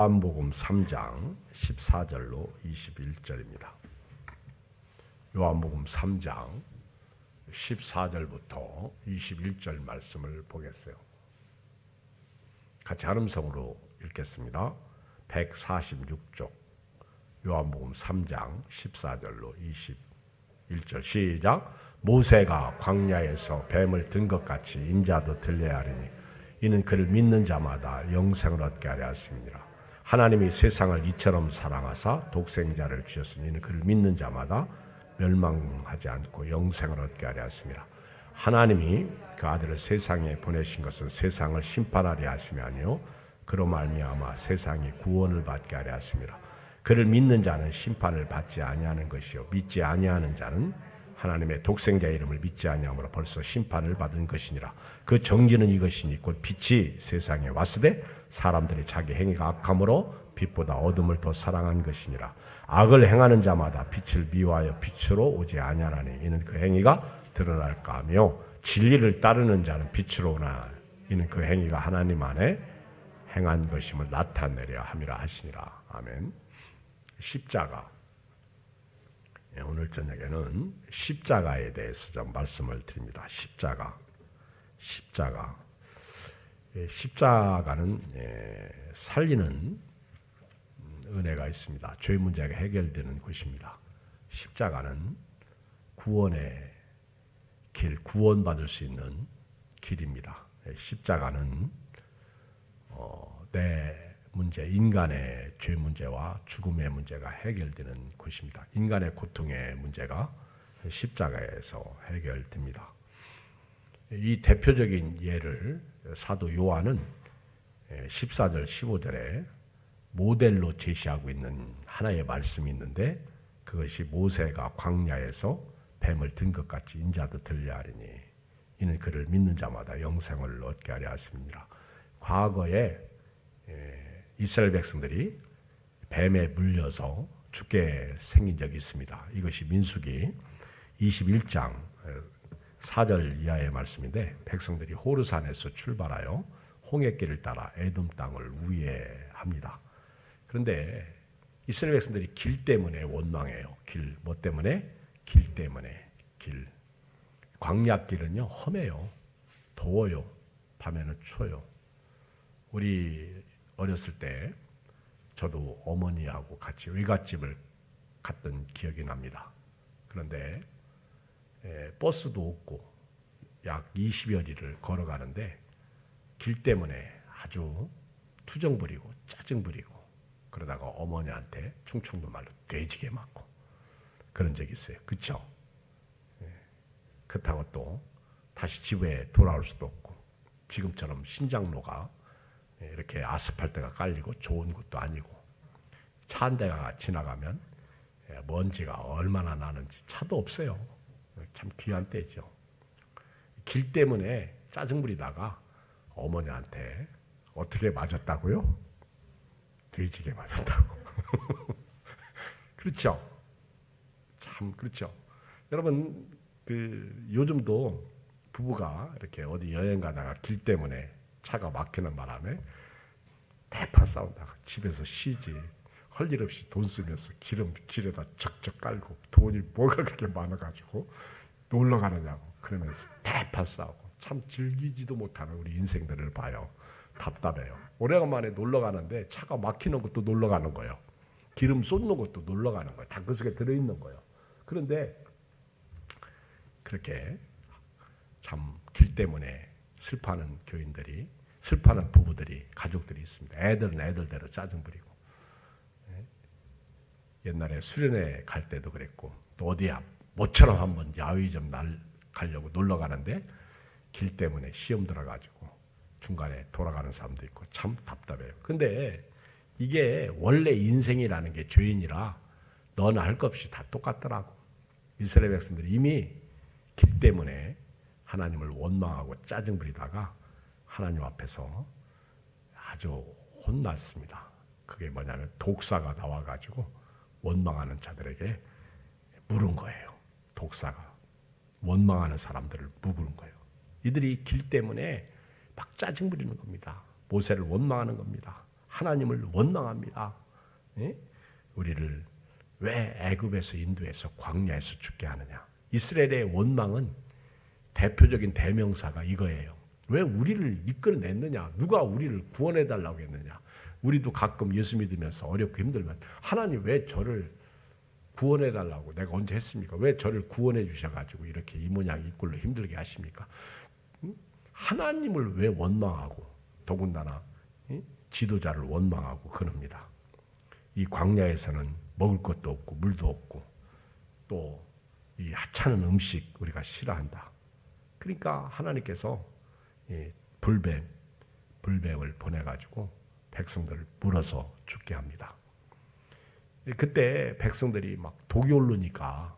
요한복음 3장 14절로 21절입니다. 요한복음 3장 14절부터 21절 말씀을 보겠어요. 같이 한음성으로 읽겠습니다. 146쪽 요한복음 3장 14절로 21절 시작. 모세가 광야에서 뱀을 든 것 같이 인자도 들려야 하리니 이는 그를 믿는 자마다 영생을 얻게 하려 하심이니라. 하나님이 세상을 이처럼 사랑하사 독생자를 주셨으니 이는 그를 믿는 자마다 멸망하지 않고 영생을 얻게 하려 하심이라. 하나님이 그 아들을 세상에 보내신 것은 세상을 심판하려 하심이 아니요 그로 말미암아 세상이 구원을 받게 하려 하심이라. 그를 믿는 자는 심판을 받지 아니하는 것이요 믿지 아니하는 자는 하나님의 독생자 이름을 믿지 아니함으로 벌써 심판을 받은 것이니라. 그 정죄는 이것이니 곧 빛이 세상에 왔으되 사람들이 자기 행위가 악함으로 빛보다 어둠을 더 사랑한 것이니라. 악을 행하는 자마다 빛을 미워하여 빛으로 오지 아니하나니 이는 그 행위가 드러날까 하며 진리를 따르는 자는 빛으로 오나 이는 그 행위가 하나님 안에 행한 것임을 나타내려 함이라 하시니라. 아멘. 십자가. 오늘 저녁에는 십자가에 대해서 좀 말씀을 드립니다. 십자가는 살리는 은혜가 있습니다. 죄 문제가 해결되는 곳입니다. 십자가는 구원의 길, 구원받을 수 있는 길입니다. 십자가는 내 문제, 인간의 죄 문제와 죽음의 문제가 해결되는 곳입니다. 인간의 고통의 문제가 십자가에서 해결됩니다. 이 대표적인 예를 사도 요한은 14절, 15절에 모델로 제시하고 있는 하나의 말씀이 있는데 그것이 모세가 광야에서 뱀을 든 것 같이 인자도 들려 하리니 이는 그를 믿는 자마다 영생을 얻게 하려 하심이니라. 과거에 이스라엘 백성들이 뱀에 물려서 죽게 생긴 적이 있습니다. 이것이 민수기 21장 4절 이하의 말씀인데 백성들이 호르산에서 출발하여 홍해길을 따라 에돔 땅을 우회합니다. 그런데 이스라엘 백성들이 길 때문에 원망해요. 뭐 때문에? 길 때문에. 광야길은요 험해요. 더워요. 밤에는 추워요. 우리 어렸을 때 저도 어머니하고 같이 외갓집을 갔던 기억이 납니다. 그런데 버스도 없고 약 20여리를 걸어가는데 길 때문에 아주 투정 부리고 짜증 부리고 그러다가 어머니한테 충청도 말로 돼지게 맞고 그런 적이 있어요. 그렇죠? 그렇다고 또 다시 집에 돌아올 수도 없고 지금처럼 신장로가 이렇게 아스팔트가 깔리고 좋은 것도 아니고 차 한 대가 지나가면 먼지가 얼마나 나는지 차도 없어요. 참 귀한 때죠. 길 때문에 짜증 부리다가 어머니한테 어떻게 맞았다고요? 돼지게 맞았다고. 그렇죠? 참 그렇죠. 여러분 요즘도 부부가 이렇게 어디 여행 가다가 길 때문에 차가 막히는 바람에 대파 싸우다가 집에서 쉬지 할 일 없이 돈 쓰면서 기름 길에다 적적 깔고 돈이 뭐가 그렇게 많아가지고 놀러 가느냐고 그러면서 대파 싸우고 참 즐기지도 못하는 우리 인생들을 봐요. 답답해요. 오래간만에 놀러 가는데 차가 막히는 것도 놀러 가는 거예요. 기름 쏟는 것도 놀러 가는 거예요. 다 그 속에 들어있는 거예요. 그런데 그렇게 참 길 때문에 슬퍼하는 교인들이 슬퍼하는 부부들이 가족들이 있습니다. 애들은 애들대로 짜증 부리고 옛날에 수련회 갈 때도 그랬고 또 어디야 모처럼 한번 야외 좀 가려고 놀러 가는데 길 때문에 시험 들어가지고 중간에 돌아가는 사람도 있고 참 답답해요. 근데 이게 원래 인생이라는 게 죄인이라 너나 할 것 없이 다 똑같더라고. 이스라엘 백성들이 이미 길 때문에 하나님을 원망하고 짜증 부리다가 하나님 앞에서 아주 혼났습니다. 그게 뭐냐면 독사가 나와가지고 원망하는 자들에게 물은 거예요. 독사가 원망하는 사람들을 묵은 거예요. 이들이 길 때문에 막 짜증 부리는 겁니다. 모세를 원망하는 겁니다. 하나님을 원망합니다. 예? 우리를 왜 애굽에서 인도해서 광야에서 죽게 하느냐. 이스라엘의 원망은 대표적인 대명사가 이거예요. 왜 우리를 이끌어냈느냐. 누가 우리를 구원해달라고 했느냐. 우리도 가끔 예수 믿으면서 어렵고 힘들면 하나님 왜 저를 구원해달라고 내가 언제 했습니까? 왜 저를 구원해 주셔가지고 이렇게 이 모양 이 꼴로 힘들게 하십니까? 하나님을 왜 원망하고 더군다나 지도자를 원망하고 그럽니다. 이 광야에서는 먹을 것도 없고 물도 없고 또 이 하찮은 음식 우리가 싫어한다. 그러니까 하나님께서 불뱀을 보내가지고 백성들을 물어서 죽게 합니다. 그때 백성들이 막 독이 오르니까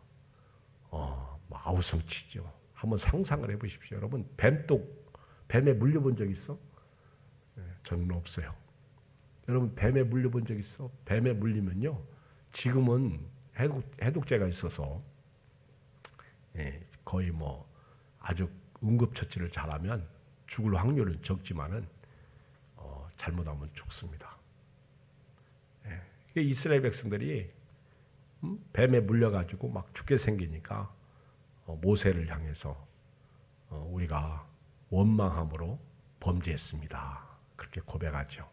아우성치죠. 한번 상상을 해보십시오. 여러분 뱀에 물려본 적 있어? 저는 없어요. 여러분 뱀에 물려본 적 있어? 뱀에 물리면요. 지금은 해독제가 있어서 거의 뭐 아주 응급처치를 잘하면 죽을 확률은 적지만은 잘못하면 죽습니다. 이스라엘 백성들이 뱀에 물려가지고 막 죽게 생기니까 모세를 향해서 우리가 원망함으로 범죄했습니다. 그렇게 고백하죠.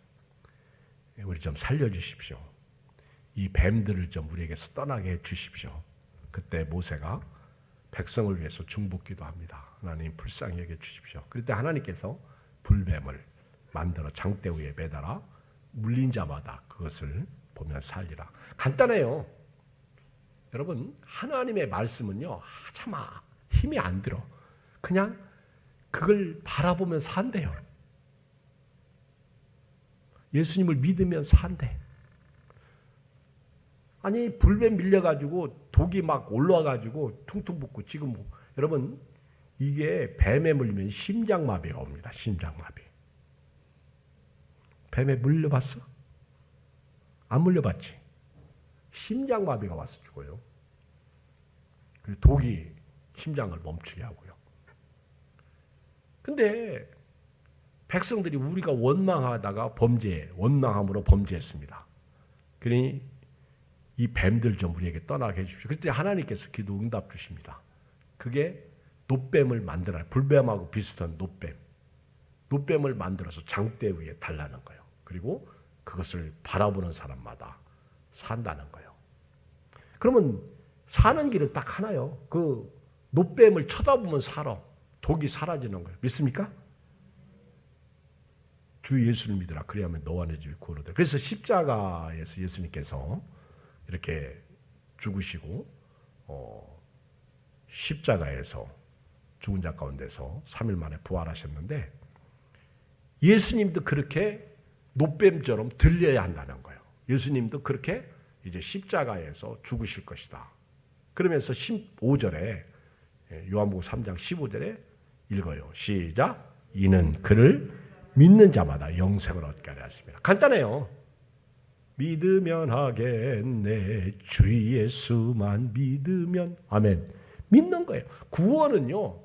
우리 좀 살려주십시오. 이 뱀들을 좀 우리에게서 떠나게 해주십시오. 그때 모세가 백성을 위해서 중보기도 합니다. 하나님 불쌍히 여겨 주십시오. 그때 하나님께서 불뱀을 만들어 장대 위에 매달아 물린 자마다 그것을 보면 살리라. 간단해요. 여러분 하나님의 말씀은요 참 힘이 안 들어. 그냥 그걸 바라보면 산대요. 예수님을 믿으면 산대. 아니 불뱀 밀려가지고 독이 막 올라와가지고 퉁퉁 붓고 지금 여러분 이게 뱀에 물리면 심장마비가 옵니다. 심장마비. 뱀에 물려봤어? 안 물려봤지? 심장마비가 와서 죽어요. 그리고 독이 심장을 멈추게 하고요. 근데 백성들이 우리가 원망하다가 원망함으로 범죄했습니다. 그러니 이 뱀들 좀 우리에게 떠나게 해주십시오. 그때 하나님께서 기도 응답 주십니다. 그게 놋뱀을 만들어요. 불뱀하고 비슷한 놋뱀. 놋뱀을 만들어서 장대 위에 달라는 거예요. 그리고 그것을 바라보는 사람마다 산다는 거예요. 그러면 사는 길은 딱 하나요. 그 놋뱀을 쳐다보면 살아. 독이 사라지는 거예요. 믿습니까? 주 예수를 믿으라. 그래야만 너와 내 집이 구원을. 그래서 십자가에서 예수님께서 이렇게 죽으시고 십자가에서 죽은 자 가운데서 3일 만에 부활하셨는데 예수님도 그렇게 놋뱀처럼 들려야 한다는 거예요. 예수님도 그렇게 이제 십자가에서 죽으실 것이다. 그러면서 15절에 요한복음 3장 15절에 읽어요. 시작. 이는 그를 믿는 자마다 영생을 얻게 하려 하십니다. 간단해요. 믿으면 하겠네. 주 예수만 믿으면. 아멘. 믿는 거예요. 구원은요.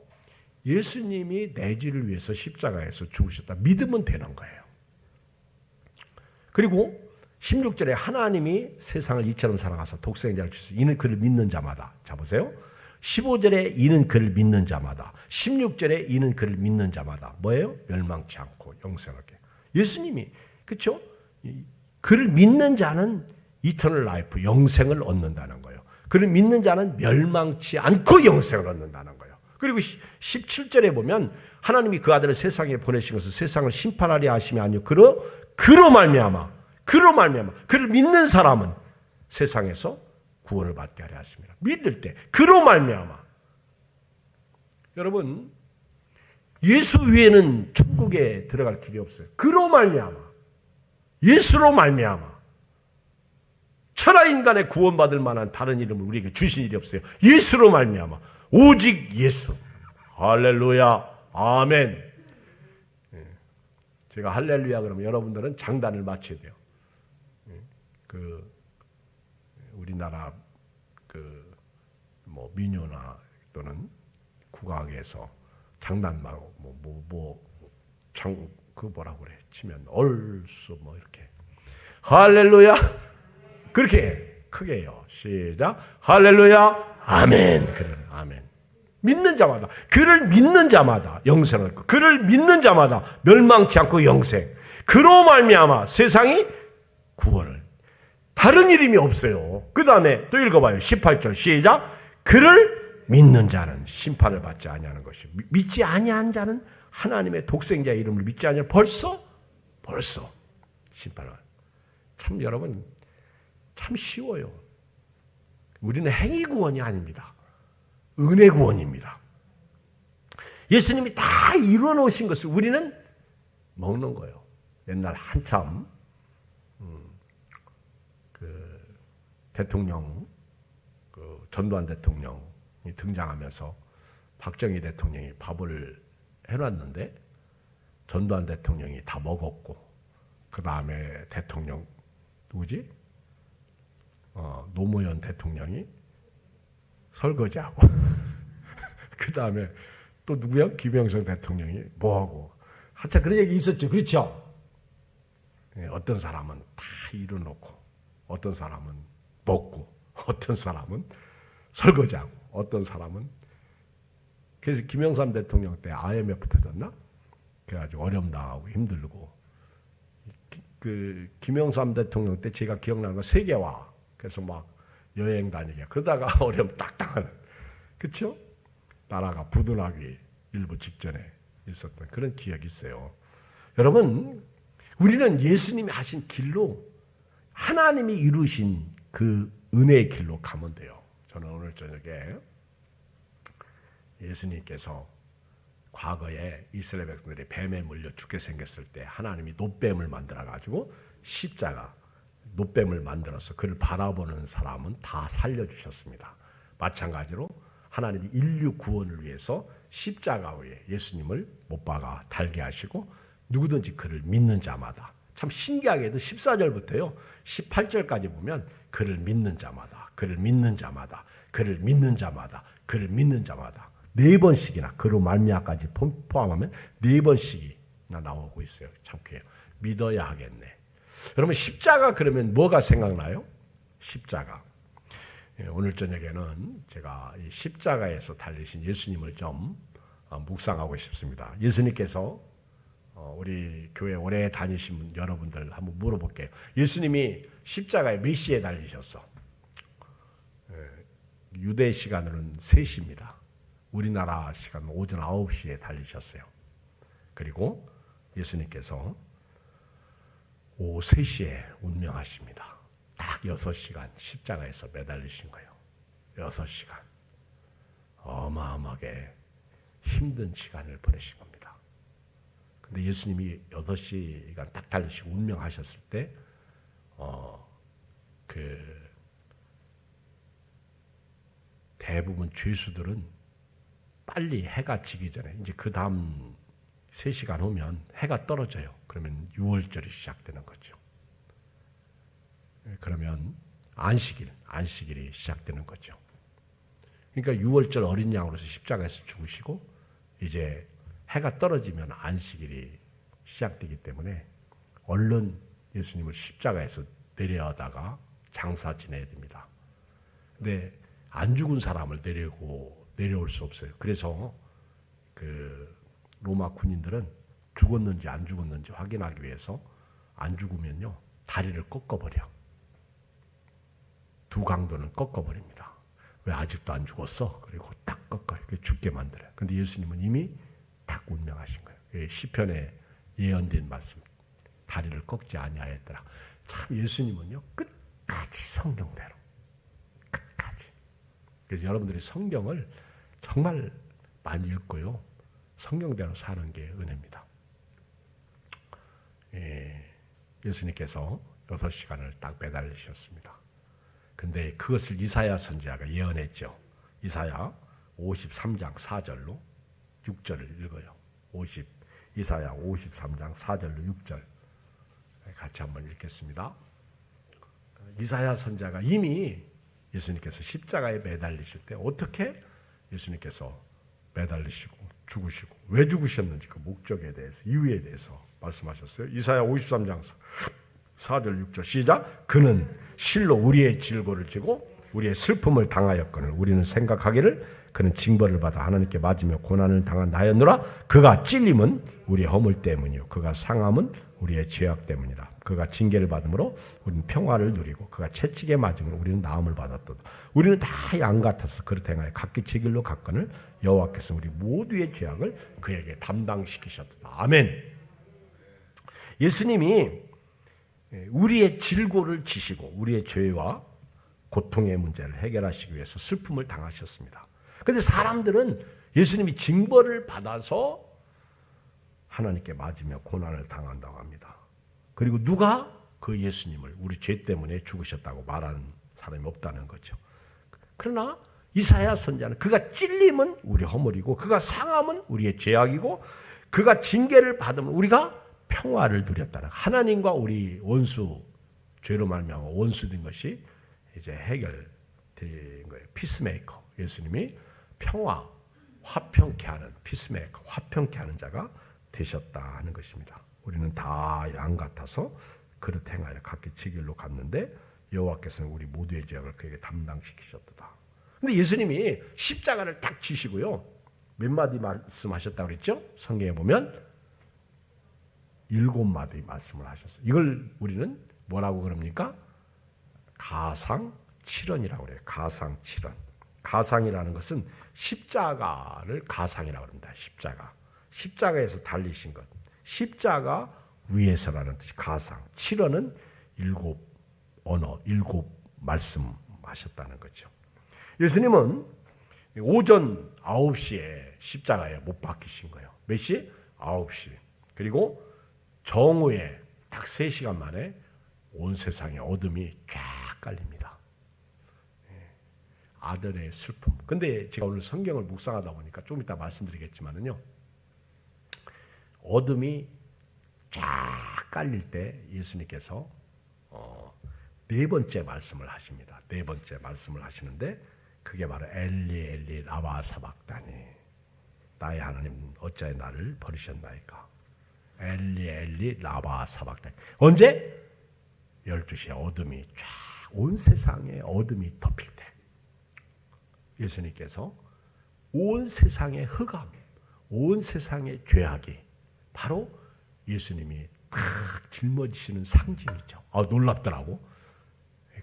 예수님이 내 죄를 위해서 십자가에서 죽으셨다. 믿으면 되는 거예요. 그리고 16절에 하나님이 세상을 이처럼 사랑하사 독생자를 주셔서 이는 그를 믿는 자마다. 자 보세요. 15절에 이는 그를 믿는 자마다. 16절에 이는 그를 믿는 자마다. 뭐예요? 멸망치 않고 영생을 얻게. 예수님이 그렇죠? 그를 믿는 자는 이터널 라이프, 영생을 얻는다는 거예요. 그를 믿는 자는 멸망치 않고 영생을 얻는다는 거예요. 그리고 17절에 보면 하나님이 그 아들을 세상에 보내신 것은 세상을 심판하려 하심이 아니요 그로 말미암아 그를 믿는 사람은 세상에서 구원을 받게 하려 하십니다. 믿을 때 그로 말미암아. 여러분 예수 위에는 천국에 들어갈 길이 없어요. 그로 말미암아. 예수로 말미암아. 천하 인간의 구원받을 만한 다른 이름을 우리에게 주신 일이 없어요. 예수로 말미암아. 오직 예수. 할렐루야. 아멘. 제가 할렐루야 그러면 여러분들은 장단을 맞춰야 돼요. 우리나라 뭐 민요나 또는 국악에서 장단하고 그 뭐라고 그래 치면 얼쑤 뭐 이렇게 할렐루야. 그렇게 크게 해요. 시작. 할렐루야. 아멘. 그래. 아멘. 믿는 자마다, 그를 믿는 자마다 영생을 얻고, 그를 믿는 자마다 멸망치 않고 영생. 그로 말미암아 세상이 구원을. 다른 이름이 없어요. 그 다음에 또 읽어봐요. 18절 시작. 그를 믿는 자는 심판을 받지 아니하는 것이, 믿지 아니한 자는 하나님의 독생자의 이름을 믿지 아니하는, 벌써 심판을. 참 여러분, 참 쉬워요. 우리는 행위 구원이 아닙니다. 은혜 구원입니다. 예수님이 다 이루어 놓으신 것을 우리는 먹는 거예요. 옛날 한참 그 대통령, 그 전두환 대통령이 등장하면서 박정희 대통령이 밥을 해놨는데 전두환 대통령이 다 먹었고, 그 다음에 대통령 누구지? 노무현 대통령이 설거지하고 그 다음에 또 누구야? 김영삼 대통령이 뭐하고. 하여튼 그런 얘기 있었죠. 그렇죠? 어떤 사람은 다 이뤄놓고, 어떤 사람은 먹고, 어떤 사람은 설거지하고, 어떤 사람은. 그래서 김영삼 대통령 때 IMF 터졌나? 그래가지고 어려움당하고 힘들고. 그 김영삼 대통령 때 제가 기억나는 건 세계화. 그래서 막 여행 다니게 그러다가 어려움 딱 당하는. 그렇죠? 나라가 부도나기 일부 직전에 있었던 그런 기억이 있어요. 여러분, 우리는 예수님이 하신 길로, 하나님이 이루신 그 은혜의 길로 가면 돼요. 저는 오늘 저녁에 예수님께서 과거에 이스라엘 백성들이 뱀에 물려 죽게 생겼을 때 하나님이 놋뱀을 만들어가지고 십자가, 놋뱀을 만들어서 그를 바라보는 사람은 다 살려주셨습니다. 마찬가지로 하나님이 인류 구원을 위해서 십자가 위에 예수님을 못 박아 달게 하시고, 누구든지 그를 믿는 자마다, 참 신기하게도 14절부터요 18절까지 보면 그를 믿는 자마다, 그를 믿는 자마다, 그를 믿는 자마다, 그를 믿는 자마다 4번씩이나, 그로 말미암아까지 포함하면 4번씩이나 나오고 있어요. 참 그래요. 믿어야 하겠네. 여러분, 십자가 그러면 뭐가 생각나요? 십자가. 오늘 저녁에는 제가 이 십자가에서 달리신 예수님을 좀 묵상하고 싶습니다. 예수님께서 우리 교회 오래 다니신 분 여러분들 한번 물어볼게요. 예수님이 십자가에 몇 시에 달리셨어? 유대 시간으로는 3시입니다. 우리나라 시간 오전 9시에 달리셨어요. 그리고 예수님께서 오후 3시에 운명하십니다. 딱 6시간 십자가에서 매달리신 거예요. 6시간. 어마어마하게 힘든 시간을 보내신 겁니다. 근데 예수님이 6시간 딱 달리시고 운명하셨을 때, 대부분 죄수들은 빨리 해가 지기 전에, 이제 그 다음 3시간 후면 해가 떨어져요. 그러면 유월절이 시작되는 거죠. 그러면 안식일이 시작되는 거죠. 그러니까 유월절 어린 양으로서 십자가에서 죽으시고, 이제 해가 떨어지면 안식일이 시작되기 때문에 얼른 예수님을 십자가에서 내려다가 장사 지내야 됩니다. 근데 안 죽은 사람을 내려올 수 없어요. 그래서 그 로마 군인들은 죽었는지 안 죽었는지 확인하기 위해서 안 죽으면요 다리를 꺾어버려. 두 강도는 꺾어버립니다. 왜 아직도 안 죽었어? 그리고 딱 꺾어 이렇게 죽게 만들어요. 근데 예수님은 이미 딱 운명하신 거예요. 시편에 예언된 말씀, 다리를 꺾지 아니하였더라. 참 예수님은요 끝까지 성경대로, 끝까지. 그래서 여러분들이 성경을 정말 많이 읽고요, 성경대로 사는 게 은혜입니다. 예수님께서 6시간을 딱 매달리셨습니다. 근데 그것을 이사야 선지자가 예언했죠. 이사야 53장 4절로 6절을 읽어요. 이사야 53장 4절로 6절 같이 한번 읽겠습니다. 이사야 선지자가 이미 예수님께서 십자가에 매달리실 때 어떻게 예수님께서 매달리시고 죽으시고 왜 죽으셨는지 그 목적에 대해서, 이유에 대해서 말씀하셨어요. 이사야 53장 4절 6절 시작. 그는 실로 우리의 질고를 지고 우리의 슬픔을 당하였거늘 우리는 생각하기를 그는 징벌을 받아 하나님께 맞으며 고난을 당한 나였노라. 그가 찔림은 우리의 허물 때문이요 그가 상함은 우리의 죄악 때문이라. 그가 징계를 받음으로 우리는 평화를 누리고 그가 채찍에 맞음으로 우리는 나음을 받았도다. 우리는 다 양 같아서 그릇 행하여 각기 제 길로 갔거늘 여호와께서 우리 모두의 죄악을 그에게 담당시키셨다. 아멘. 예수님이 우리의 질고를 지시고 우리의 죄와 고통의 문제를 해결하시기 위해서 슬픔을 당하셨습니다. 그런데 사람들은 예수님이 징벌을 받아서 하나님께 맞으며 고난을 당한다고 합니다. 그리고 누가 그 예수님을 우리 죄 때문에 죽으셨다고 말하는 사람이 없다는 거죠. 그러나 이사야 선지자는 그가 찔림은 우리 허물이고 그가 상함은 우리의 죄악이고 그가 징계를 받으면 우리가 평화를 누렸다는, 하나님과 우리 원수, 죄로 말미암아 원수된 것이 이제 해결된 거예요. 피스메이커. 예수님이 평화, 화평케 하는 피스메이커, 화평케 하는 자가 되셨다 하는 것입니다. 우리는 다 양 같아서 그릇 행하여 각기 지 길로 갔는데 여호와께서는 우리 모두의 죄악을 그에게 담당시키셨다. 근데 예수님이 십자가를 딱 지시고요. 몇 마디 말씀하셨다고 그랬죠? 성경에 보면 7마디 말씀을 하셨어요. 이걸 우리는 뭐라고 그럽니까? 가상칠언이라고 그래요. 가상칠언. 가상이라는 것은 십자가를 가상이라고 합니다. 십자가. 십자가에서 달리신 것. 십자가 위에서라는 뜻이 가상. 칠언은 7 언어, 7 말씀하셨다는 거죠. 예수님은 오전 9시에 십자가에 못 박히신 거예요. 몇 시? 9시. 그리고 정오에 딱 3시간 만에 온 세상에 어둠이 쫙 깔립니다. 아들의 슬픔. 근데 제가 오늘 성경을 묵상하다 보니까 좀 이따 말씀드리겠지만은요. 어둠이 쫙 깔릴 때 예수님께서 4번째 말씀을 하십니다. 4번째 말씀을 하시는데 그게 바로 엘리 엘리 라마 사박다니, 나의 하나님 어찌하여 나를 버리셨나이까. 엘리 엘리 라마 사박다니. 언제? 12시에 어둠이 쫙 온 세상에 어둠이 덮일 때 예수님께서 온 세상의 흑암, 온 세상의 죄악이 바로 예수님이 딱 짊어지시는 상징이죠. 놀랍더라고.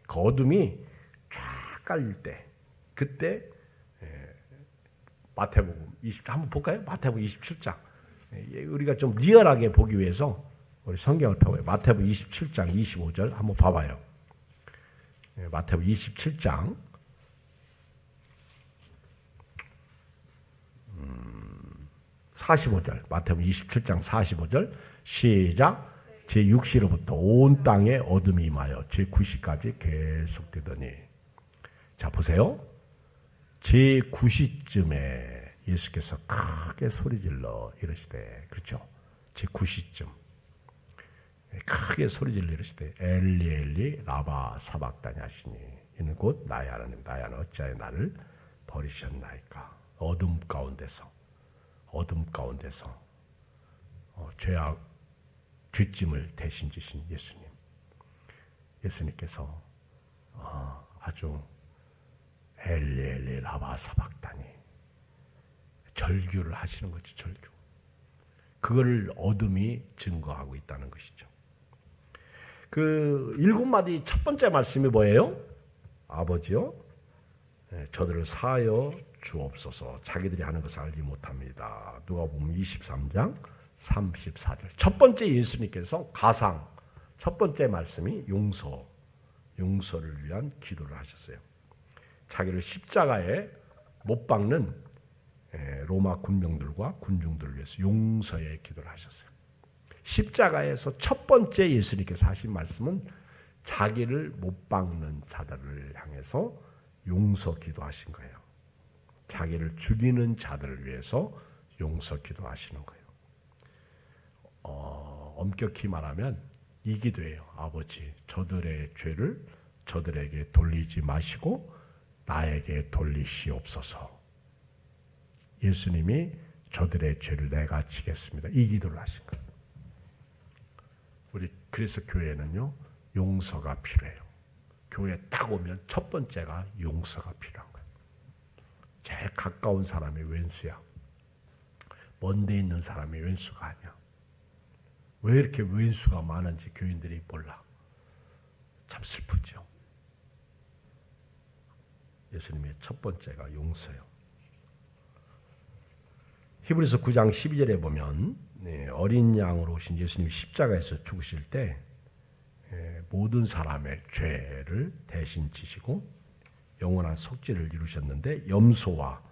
그 어둠이 쫙 깔릴 때, 그때 마태복음 20, 한번 볼까요? 마태복음 27장. 우리가 좀 리얼하게 보기 위해서 우리 성경을 펴봐요. 마태복음 27장 25절 한번 봐봐요. 마태복음 27장 45절. 마태복음 27장 45절 시작. 제6시로부터 온 땅에 어둠이 임하여 제9시까지 계속되더니. 자 보세요. 제9시쯤에 예수께서 크게 소리질러 이러시되, 그렇죠? 제9시쯤 크게 소리질러 이러시되 엘리 엘리 라마 사박다니 하시니 이는 곧 나의 하나님 나의 하나님 어찌하여 나를 버리셨나이까. 어둠 가운데서 죄악 죄짐을 대신 지신 예수님. 예수님께서 아주 엘리 엘리 라마 사박다니 절규를 하시는 거죠. 절규. 그거를 어둠이 증거하고 있다는 것이죠. 그 7마디 첫 번째 말씀이 뭐예요? 아버지요, 저들을 사하여 주옵소서. 자기들이 하는 것을 알지 못합니다. 누가복음 23장 34절. 첫 번째 예수님께서 가상, 첫 번째 말씀이 용서를 위한 기도를 하셨어요. 자기를 십자가에 못 박는 로마 군병들과 군중들을 위해서 용서의 기도를 하셨어요. 십자가에서 첫 번째 예수님께서 하신 말씀은 자기를 못 박는 자들을 향해서 용서 기도하신 거예요. 자기를 죽이는 자들을 위해서 용서 기도하시는 거예요. 엄격히 말하면 이 기도예요. 아버지, 저들의 죄를 저들에게 돌리지 마시고 나에게 돌리시옵소서. 예수님이 저들의 죄를 내가 지겠습니다. 이 기도를 하신 거예요. 그래서 교회는요, 용서가 필요해요. 교회 딱 오면 첫 번째가 용서가 필요한 거예요. 제일 가까운 사람이 왼수야. 먼데 있는 사람이 왼수가 아니야. 왜 이렇게 왼수가 많은지 교인들이 몰라. 참 슬프죠. 예수님의 첫 번째가 용서요. 히브리서 9장 12절에 보면 어린 양으로 오신 예수님이 십자가에서 죽으실 때 모든 사람의 죄를 대신 지시고 영원한 속죄를 이루셨는데 염소와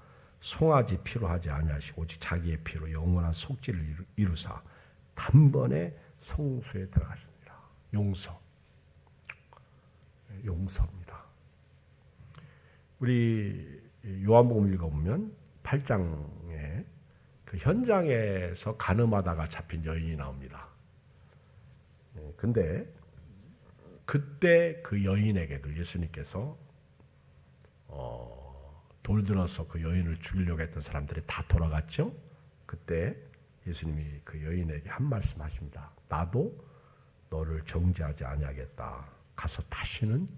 송아지 피로 하지 아니하시고 오직 자기의 피로 영원한 속죄를 이루사 단번에 성소에 들어가십니다. 용서입니다. 우리 요한복음 읽어보면 8장에 그 현장에서 간음하다가 잡힌 여인이 나옵니다. 근데 그때 그 여인에게도 예수님께서 돌 들어서 그 여인을 죽이려고 했던 사람들이 다 돌아갔죠. 그때 예수님이 그 여인에게 한 말씀 하십니다. 나도 너를 정죄하지 아니하겠다. 가서 다시는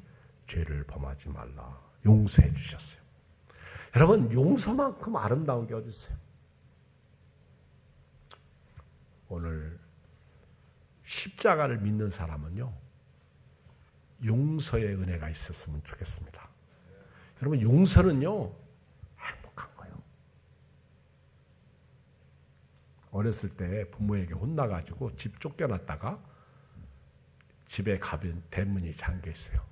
죄를 범하지 말라. 용서해 주셨어요. 여러분, 용서만큼 아름다운 게 어디 있어요? 오늘 십자가를 믿는 사람은요, 용서의 은혜가 있었으면 좋겠습니다. 여러분, 용서는요, 행복한 거예요. 어렸을 때 부모에게 혼나가지고 집 쫓겨났다가 집에 가면 대문이 잠겨 있어요.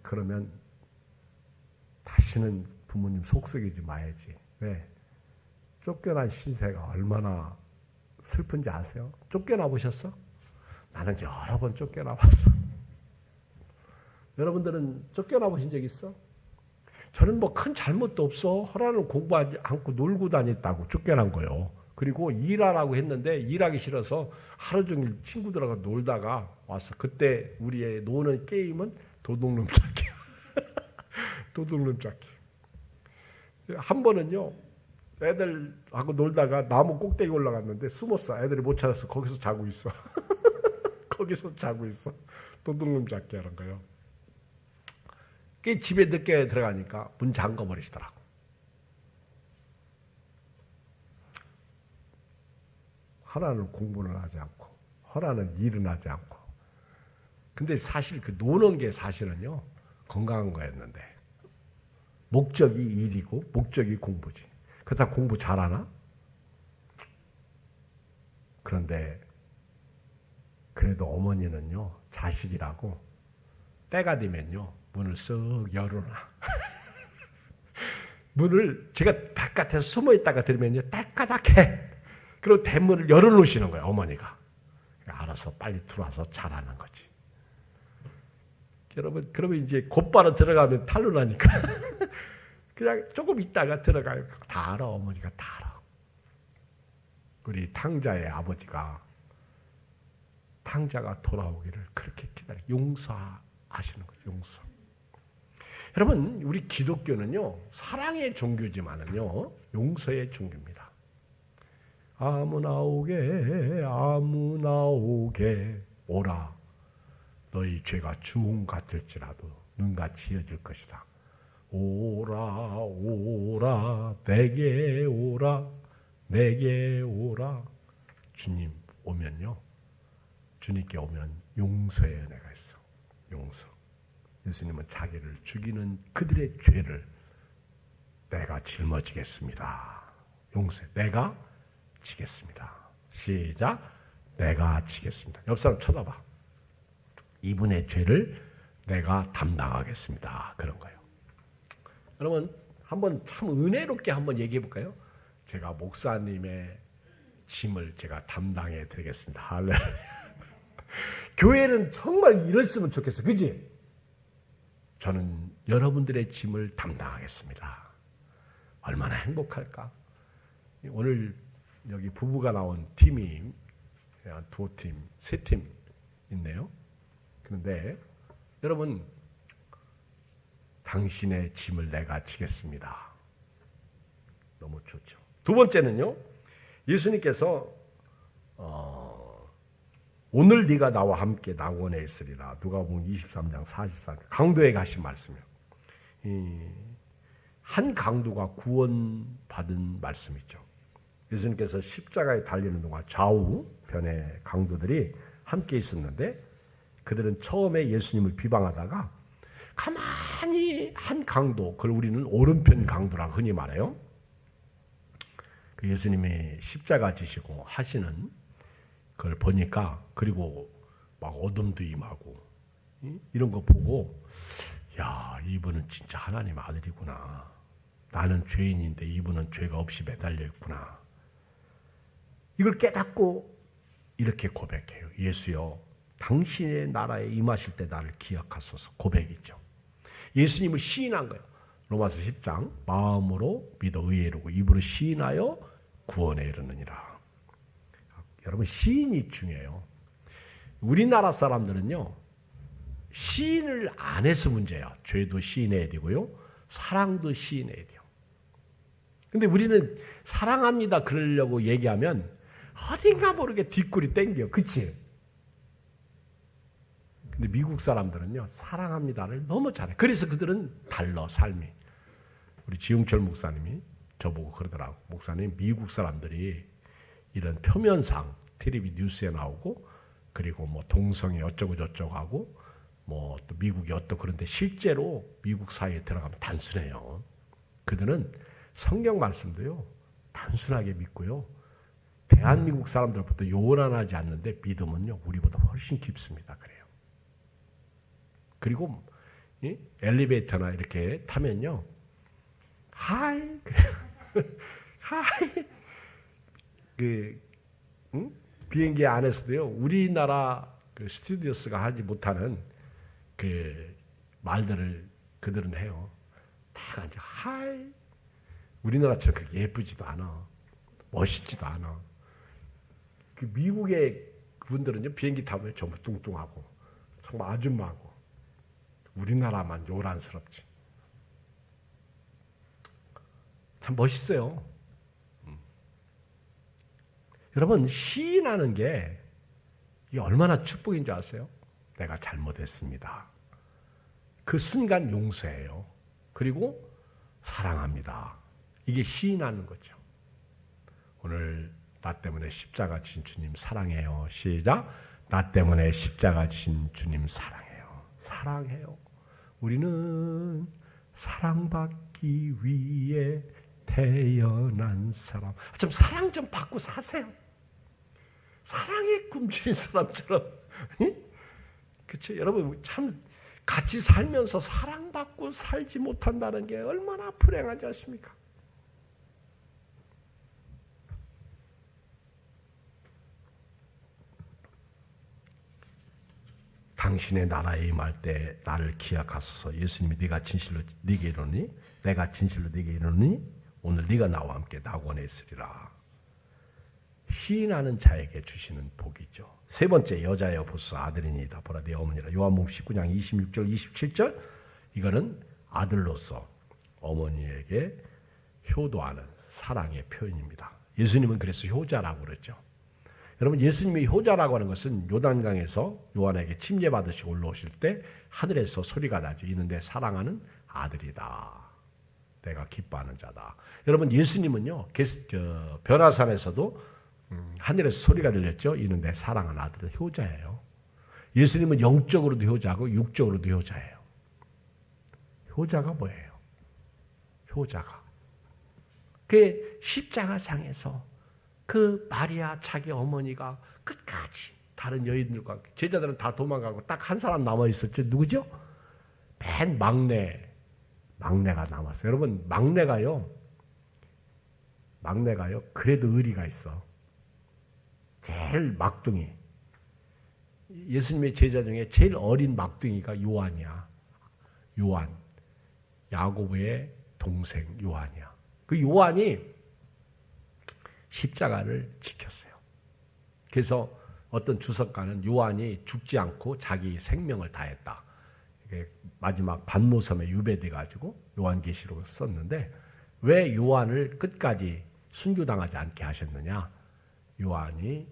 그러면 다시는 부모님 속썩이지 마야지. 왜? 쫓겨난 신세가 얼마나 슬픈지 아세요? 쫓겨나 보셨어? 나는 여러 번 쫓겨나 봤어. 여러분들은 쫓겨나 보신 적 있어? 저는 뭐 큰 잘못도 없어. 허라는 공부하지 않고 놀고 다녔다고 쫓겨난 거예요. 그리고 일하라고 했는데 일하기 싫어서 하루 종일 친구들하고 놀다가 왔어. 그때 우리의 노는 게임은 도둑놈 찾기. 도둑놈 찾기. 한 번은요, 애들하고 놀다가 나무 꼭대기 올라갔는데 숨었어. 애들이 못 찾았어. 거기서 자고 있어. 거기서 자고 있어. 도둑놈 찾기 하는 거예요. 집에 늦게 들어가니까 문 잠궈버리시더라고. 허라는 공부는 하지 않고 허라는 일은 하지 않고. 근데 사실 그 노는 게 사실은요, 건강한 거였는데 목적이 일이고 목적이 공부지. 그렇다고 공부 잘하나? 그런데 그래도 어머니는요, 자식이라고 때가 되면요 문을 쓱 열어놔. 문을 제가 바깥에서 숨어 있다가 들으면요 딸까닥해. 그리고 대문을 열어놓으시는 거예요, 어머니가. 알아서 빨리 들어와서 잘하는 거지. 여러분, 그러면 이제 곧바로 들어가면 탈루나니까 그냥 조금 있다가 들어가요. 다 알아, 어머니가 다 알아. 우리 탕자의 아버지가 탕자가 돌아오기를 그렇게 용서하시는 거예요. 용서. 여러분, 우리 기독교는요, 사랑의 종교지만은요, 용서의 종교입니다. 아무나 오게 오라. 너희 죄가 주홍 같을지라도 눈같이 이어질 것이다. 오라 내게 오라. 주님 오면요, 주님께 오면 용서의 은혜가 있어. 용서. 예수님은 자기를 죽이는 그들의 죄를 내가 짊어지겠습니다. 용서. 내가 지겠습니다. 시작. 내가 지겠습니다. 옆 사람 쳐다봐. 이분의 죄를 내가 담당하겠습니다. 그런 거예요. 여러분, 한번 참 은혜롭게 한번 얘기해 볼까요? 제가 목사님의 짐을 제가 담당해 드리겠습니다. 할렐루야. 교회는 정말 이랬으면 좋겠어. 그지? 저는 여러분들의 짐을 담당하겠습니다. 얼마나 행복할까? 오늘 여기 부부가 나온 팀이 두 팀, 세 팀 있네요. 그런데 여러분, 당신의 짐을 내가 지겠습니다. 너무 좋죠. 두 번째는요, 예수님께서 오늘 네가 나와 함께 낙원에 있으리라. 누가복음 23장 44절 강도에게 하신 말씀이에요. 한 강도가 구원받은 말씀이죠. 예수님께서 십자가에 달리는 동안 좌우편의 강도들이 함께 있었는데 그들은 처음에 예수님을 비방하다가 가만히 한 강도, 그걸 우리는 오른편 강도라고 흔히 말해요. 그 예수님이 십자가 지시고 하시는 그걸 보니까, 그리고 막 어둠도 임하고 이런 거 보고, 야, 이분은 진짜 하나님 아들이구나. 나는 죄인인데 이분은 죄가 없이 매달려 있구나. 이걸 깨닫고 이렇게 고백해요. 예수여, 당신의 나라에 임하실 때 나를 기억하소서. 고백이죠. 예수님을 시인한 거예요. 로마서 10장 마음으로 믿어 의에 이르고 입으로 시인하여 구원에 이르느니라. 여러분, 시인이 중요해요. 우리나라 사람들은요, 시인을 안 해서 문제야. 죄도 시인해야 되고요, 사랑도 시인해야 돼요. 근데 우리는 사랑합니다 그러려고 얘기하면 어딘가 모르게 뒷골이 땡겨. 그치? 근데 미국 사람들은요, 사랑합니다를 너무 잘해. 그래서 그들은 달라, 삶이. 우리 지웅철 목사님이 저보고 그러더라고. 목사님, 미국 사람들이 이런 표면상 텔레비 뉴스에 나오고, 그리고 뭐 동성애 어쩌고 저쩌고 하고, 뭐 또 미국이 어떠, 그런데 실제로 미국 사회에 들어가면 단순해요. 그들은 성경 말씀도요, 단순하게 믿고요, 대한민국 사람들부터 요란하지 않는데 믿음은요, 우리보다 훨씬 깊습니다. 그래요. 그리고 엘리베이터나 이렇게 타면요, 하이, 하이, 비행기 안에서도요, 우리나라 그 스튜디오스가 하지 못하는 그 말들을 그들은 해요. 다 이제 하이. 우리나라처럼 그렇게 예쁘지도 않아, 멋있지도 않아. 그 미국의 그분들은요, 비행기 타면 전부 뚱뚱하고 정말 아줌마고, 우리나라만 요란스럽지. 참 멋있어요. 여러분, 시인하는 게 이게 얼마나 축복인 줄 아세요? 내가 잘못했습니다. 그 순간 용서해요. 그리고 사랑합니다. 이게 시인하는 거죠. 오늘 나 때문에 십자가 지신 주님 사랑해요. 시작. 나 때문에 십자가 지신 주님 사랑해요. 사랑해요. 우리는 사랑받기 위해 태어난 사람. 좀 사랑 좀 받고 사세요. 사랑에 굶주린 사람처럼. 그렇죠? 여러분, 참 같이 살면서 사랑받고 살지 못한다는 게 얼마나 불행하지 않습니까? 당신의 나라에 임할 때 나를 기억하소서. 예수님이 네가 진실로 네게 이르노니, 내가 진실로 네게 이르노니 오늘 네가 나와 함께 낙원에 있으리라. 시인하는 자에게 주시는 복이죠. 세 번째, 여자여 보소 아들이니이다. 보라 네 어머니라. 요한복음 19장 26절 27절, 이거는 아들로서 어머니에게 효도하는 사랑의 표현입니다. 예수님은 그래서 효자라고 그랬죠. 여러분, 예수님이 효자라고 하는 것은 요단강에서 요한에게 침례받으시고 올라오실 때 하늘에서 소리가 나죠. 이는 내 사랑하는 아들이다. 내가 기뻐하는 자다. 여러분, 예수님은요, 변화산에서도 하늘에서 소리가 들렸죠. 이는 내 사랑하는 아들은 효자예요. 예수님은 영적으로도 효자고 육적으로도 효자예요. 효자가 뭐예요? 효자가 그 십자가상에서 그 마리아 자기 어머니가 끝까지 다른 여인들과 제자들은 다 도망가고 딱 한 사람 남아 있었죠. 누구죠? 맨 막내가 남았어요. 여러분, 막내가요 그래도 의리가 있어. 제일 막둥이. 예수님의 제자 중에 제일 어린 막둥이가 요한이야. 요한, 야고보의 동생 요한이야. 그 요한이 십자가를 지켰어요. 그래서 어떤 주석가는 요한이 죽지 않고 자기 생명을 다했다. 이게 마지막 반모섬에 유배돼 가지고 요한계시록을 썼는데, 왜 요한을 끝까지 순교당하지 않게 하셨느냐? 요한이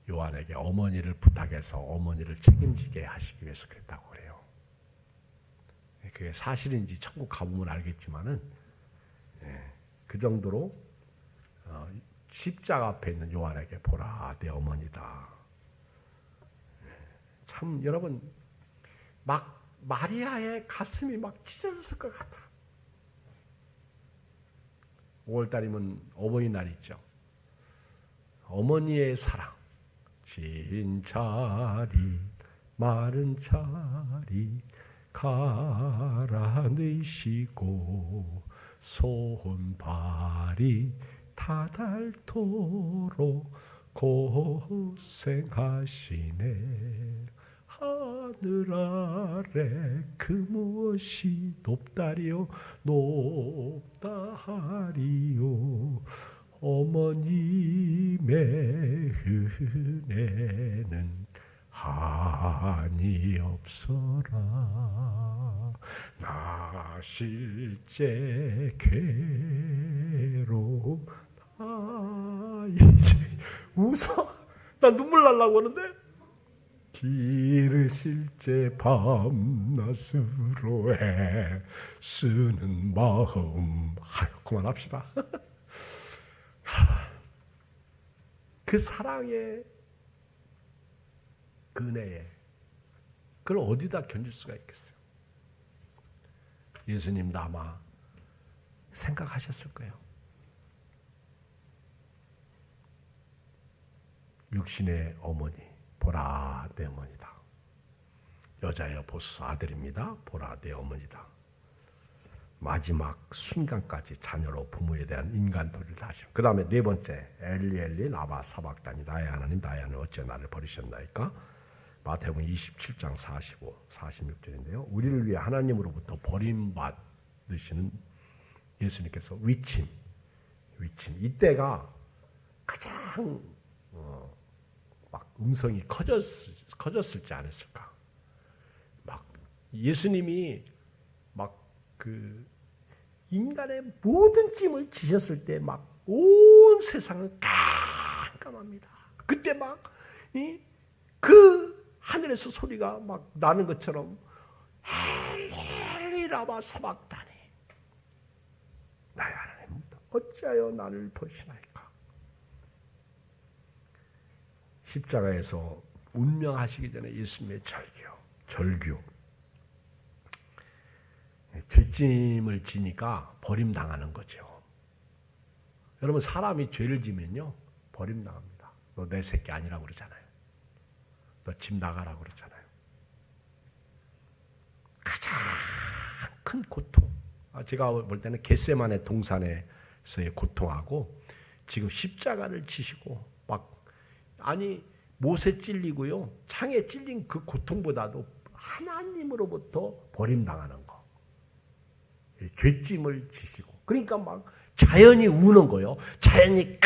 요한에게 어머니를 부탁해서 어머니를 책임지게 하시기 위해서 그랬다고 그래요. 그게 사실인지 천국 가보면 알겠지만은 그 정도로 십자가 앞에 있는 요한에게 보라 내 어머니다. 참 여러분 막 마리아의 가슴이 막 찢어졌을 것 같아. 5월달이면 어버이날 있죠. 어머니의 사랑, 진 자리 마른 자리 갈아내시고 손발이 다닳도록 고생하시네. 하늘 아래 그 무엇이 높다리요 높다하리요. 어머님의 은혜는 한이 없어라. 나 실제 괴로움 다 이제 웃어. 나 눈물 날라고 하는데 기르실제 밤낮으로 애쓰는 마음. 그만합시다. 그 사랑의 은혜에 그걸 어디다 견줄 수가 있겠어요. 예수님도 아마 생각하셨을 거예요. 육신의 어머니 보라 내 어머니다. 여자여 보소 아들입니다. 보라 내 어머니다. 마지막 순간까지 자녀로 부모에 대한 인간도를 다하시고 그 다음에 네 번째 엘리 엘리 라마 사박다니 나의 하나님 나의 하나님 어찌 나를 버리셨나이까. 마태복음 27장 45, 46절인데요. 우리를 위해 하나님으로부터 버림받으시는 예수님께서 위침 이때가 가장 막 음성이 커졌을지 않았을까. 막 예수님이 막 그 인간의 모든 찜을 지셨을 때 막 온 세상은 깜깜합니다. 그때 막 그 하늘에서 소리가 막 나는 것처럼 엘리 라마 사박다니 나의 하나님 어찌하여 나를 버리시나이까. 십자가에서 운명하시기 전에 예수님의 절규 죄짐을 지니까 버림당하는 거죠. 여러분 사람이 죄를 지면요 버림당합니다. 너 내 새끼 아니라고 그러잖아요. 너 집 나가라고 그러잖아요. 가장 큰 고통. 제가 볼 때는 겟세마네 동산에서의 고통하고 지금 십자가를 지시고 막 못에 찔리고요 창에 찔린 그 고통보다도 하나님으로부터 버림당하는 거. 죄짐을 지시고 그러니까 막 자연이 우는 거예요. 자연이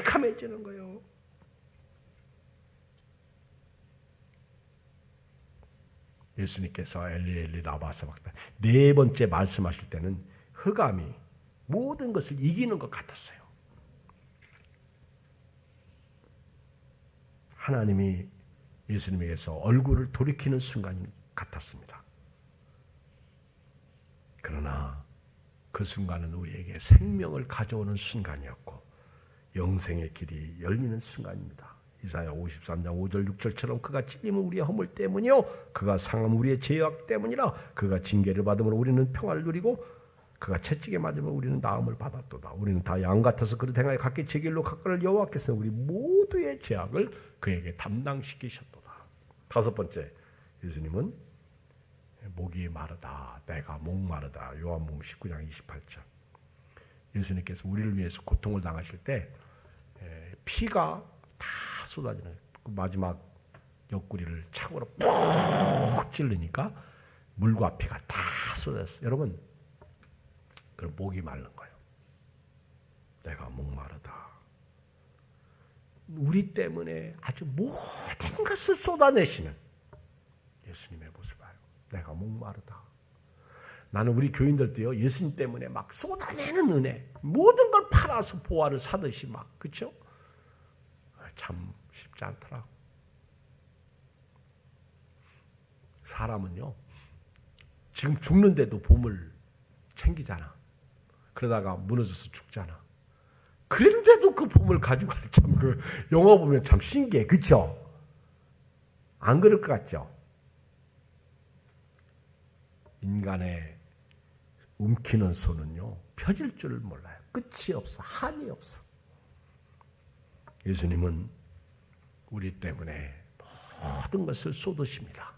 캄캄해지는 거예요. 예수님께서 엘리 엘리 라마 사박다니 네 번째 말씀하실 때는 흑암이 모든 것을 이기는 것 같았어요. 하나님이 예수님에게서 얼굴을 돌이키는 순간 같았습니다. 그러나 그 순간은 우리에게 생명을 가져오는 순간이었고 영생의 길이 열리는 순간입니다. 이사야 53장 5절 6절처럼 그가 찔림은 우리의 허물 때문이요 그가 상함은 우리의 죄악 때문이라. 그가 징계를 받음으로 우리는 평화를 누리고 그가 채찍에 맞으면 우리는 나음을 받았도다. 우리는 다 양 같아서 그릇 행하여 각기 제 길로 각각을 여호와께서 우리 모두의 죄악을 그에게 담당시키셨도다. 다섯 번째 예수님은 목이 마르다 내가 목마르다. 요한복음 19장 28절. 예수님께서 우리를 위해서 고통을 당하실 때 피가 다 쏟아지는 마지막 옆구리를 착으로 푹 찔르니까 물과 피가 다 쏟아졌어요. 여러분 그럼 목이 마른 거예요. 내가 목마르다. 우리 때문에 아주 모든 것을 쏟아내시는 예수님의 모습을 봐요. 내가 목마르다. 나는 우리 교인들 때요 예수님 때문에 막 쏟아내는 은혜 모든 걸 팔아서 보화를 사듯이 막 그렇죠? 참 쉽지 않더라. 사람은요, 지금 죽는데도 보물 챙기잖아. 그러다가 무너져서 죽잖아. 그런데도 그 보물 가지고 참 그 영화 보면 참 신기해. 그렇죠? 안 그럴 것 같죠? 인간의 움키는 손은요, 펴질 줄을 몰라요. 끝이 없어. 한이 없어. 예수님은 우리 때문에 모든 것을 쏟으십니다.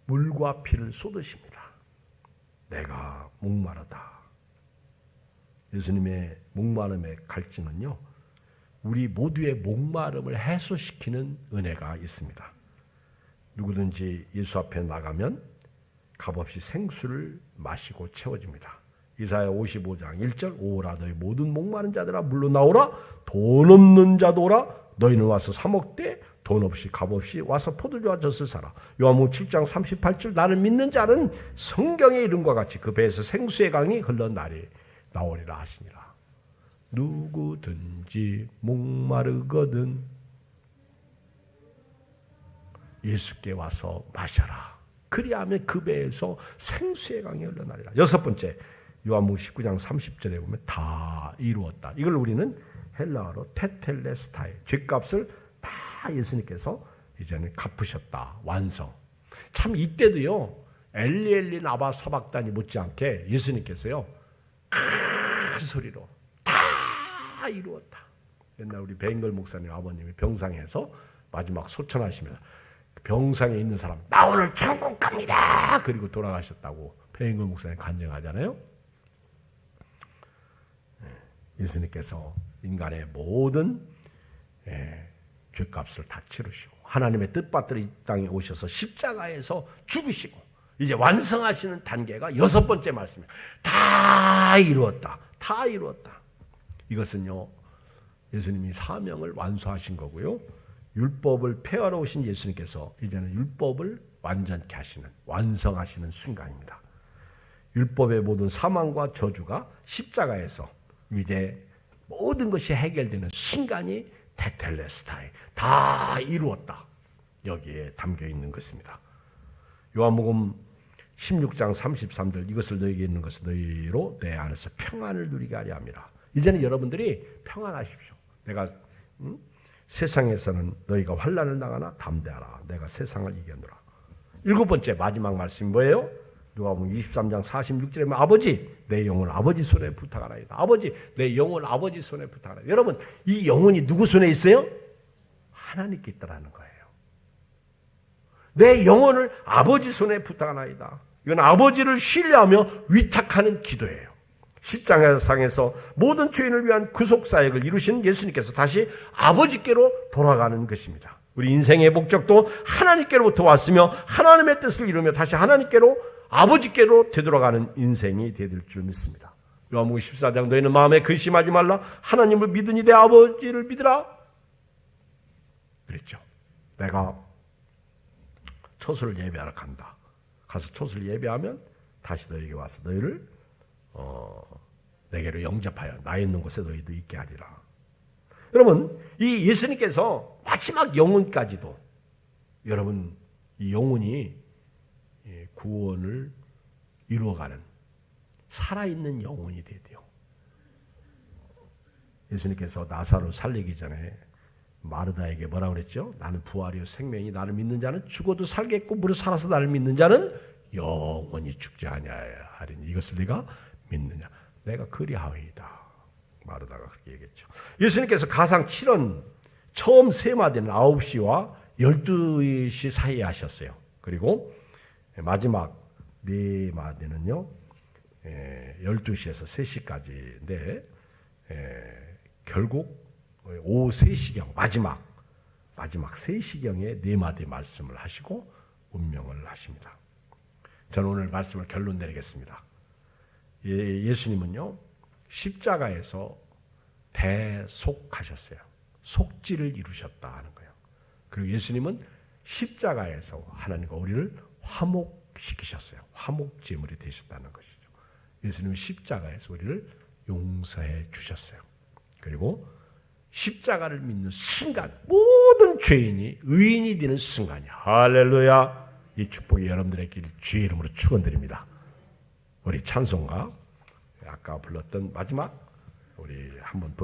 물과 피를 쏟으십니다. 내가 목마르다. 예수님의 목마름의 갈증은요, 우리 모두의 목마름을 해소시키는 은혜가 있습니다. 누구든지 예수 앞에 나가면 값없이 생수를 마시고 채워집니다. 이사야 55장 1절 오라 너희 모든 목마른 자들아 물로 나오라 돈 없는 자도 오라 너희는 와서 사 먹되 돈 없이 값없이 와서 포도주와 젖을 사라. 요한복음 7장 38절 나를 믿는 자는 성경의 이름과 같이 그 배에서 생수의 강이 흘러나리 나오리라 하시니라. 누구든지 목마르거든 예수께 와서 마셔라. 그리하면 그 배에서 생수의 강이 흘러나리라. 여섯 번째, 요한복음 19장 30절에 보면 다 이루었다. 이걸 우리는 헬라어로 테텔레스타이, 죄값을 다 예수님께서 이제는 갚으셨다. 완성. 참 이때도요, 엘리 나바 사박단이 못지않게 예수님께서요, 큰 소리로 다 이루었다. 옛날 우리 뱅걸 목사님 아버님이 병상에서 마지막 소천하시면서 병상에 있는 사람 나 오늘 천국 갑니다. 그리고 돌아가셨다고 뱅걸 목사님 간증하잖아요. 예수님께서 인간의 모든 죄값을 다 치르시고 하나님의 뜻받들어 이 땅에 오셔서 십자가에서 죽으시고 이제 완성하시는 단계가 여섯 번째 말씀이에요. 다 이루었다. 다 이루었다. 이것은요, 예수님이 사명을 완수하신 거고요. 율법을 폐하러 오신 예수님께서 이제는 율법을 완전케 하시는, 완성하시는 순간입니다. 율법의 모든 사망과 저주가 십자가에서 이제 모든 것이 해결되는 순간이 테텔레스타이, 다 이루었다. 여기에 담겨 있는 것입니다. 요한복음 16장 33절 이것을 너희에게 있는 것은 너희로 내 안에서 평안을 누리게 하려 함이라. 이제는 여러분들이 평안하십시오. 내가 세상에서는 너희가 환난을 당하나 담대하라. 내가 세상을 이겨노라. 일곱 번째 마지막 말씀이 뭐예요? 누가복음 23장 46절에 보면 아버지 내 영혼을 아버지 손에 부탁하라이다. 아버지 내 영혼을 아버지 손에 부탁하라. 여러분 이 영혼이 누구 손에 있어요? 하나님께 있다라는 거예요. 내 영혼을 아버지 손에 부탁하나이다. 이건 아버지를 신뢰하며 위탁하는 기도예요. 십자가상에서 모든 죄인을 위한 구속사역을 이루신 예수님께서 다시 아버지께로 돌아가는 것입니다. 우리 인생의 목적도 하나님께로부터 왔으며 하나님의 뜻을 이루며 다시 하나님께로 아버지께로 되돌아가는 인생이 되될 줄 믿습니다. 요한복음 14장 너희는 마음에 근심하지 말라. 하나님을 믿으니 내 아버지를 믿으라. 그랬죠. 내가 초소를 예배하러 간다. 가서 초소를 예배하면 다시 너희에게 와서 너희를 내게로 영접하여 나 있는 곳에 너희도 있게 하리라. 여러분 이 예수님께서 마지막 영혼까지도 여러분 이 영혼이 구원을 이루어가는 살아있는 영혼이 돼야 돼요. 예수님께서 나사로 살리기 전에 마르다에게 뭐라고 그랬죠? 나는 부활이요 생명이 나를 믿는 자는 죽어도 살겠고 무릇 살아서 나를 믿는 자는 영원히 죽지 아니하리니 이것을 네가 믿느냐? 내가 그리하오이다. 마르다가 그렇게 얘기했죠. 예수님께서 가상 7원 처음 세 마디는 9시와 12시 사이에 하셨어요. 그리고 마지막 네 마디는요 12시에서 3시까지인데 결국 오후 3시경 마지막 3시경에 네 마디 말씀을 하시고 운명을 하십니다. 저는 오늘 말씀을 결론 내리겠습니다. 예수님은요 십자가에서 대속하셨어요. 속죄를 이루셨다 하는 거예요. 그리고 예수님은 십자가에서 하나님과 우리를 화목시키셨어요. 화목제물이 되셨다는 것이죠. 예수님은 십자가에서 우리를 용서해 주셨어요. 그리고 십자가를 믿는 순간 모든 죄인이 의인이 되는 순간이 할렐루야. 이 축복이 여러분들의 길 주의 이름으로 축원드립니다. 우리 찬송가 아까 불렀던 마지막 우리 한번